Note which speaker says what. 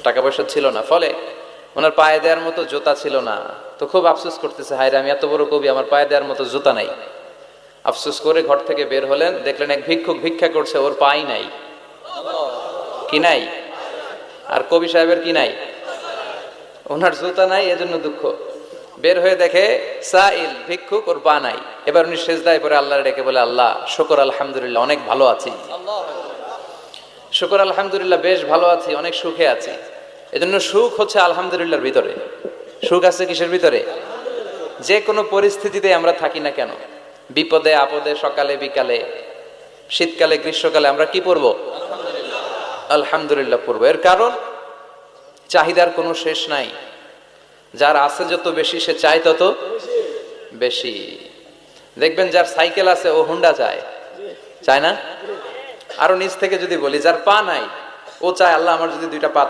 Speaker 1: টাকা পয়সা ছিল না, ফলে ওনার পায়ে দেওয়ার মতো জুতা ছিল না। তো খুব আফসোস করতেছে, হায় রে আমি এত বড় কবি, আমার পায়ে দেওয়ার মতো জুতা নাই। আফসোস করে ঘর থেকে বের হলেন, দেখলেন এক ভিক্ষুক ভিক্ষা করছে, ওর পাই নাই। কি নাই? আর কবি সাহেবের কি নাই? ওনার জুতা নাই, এজন্য দুঃখ। বের হয়ে দেখে সাইল ভিক্ষুক, ওর পা নাই। এবার উনি সেজদায় পরে আল্লাহর ডেকে বলে, আল্লাহ শুকর আলহামদুলিল্লাহ, অনেক ভালো আছি। শুকর আলহামদুলিল্লাহ, বেশ ভালো আছি, অনেক সুখে আছি। এজন্য সুখ হচ্ছে আলহামদুলিল্লাহর ভিতরে। সুখ আছে কিসের ভিতরে? যে কোনো পরিস্থিতিতে আমরা থাকি না কেন, বিপদে আপদে, সকালে বিকালে, শীতকালে গ্রীষ্মকালে, আমরা কি পড়বো? আলহামদুলিল্লাহ পড়বো। এর কারণ চাহিদার কোনো শেষ নাই। যার আছে যত বেশি, সে চায় তত বেশি। দেখবেন যার সাইকেল আছে ও হুন্ডা চায়, চায় না? আরো নিচ থেকে যদি বলি, যার পা নাই ও চায় আল্লাহ আমার যদি দুইটা পা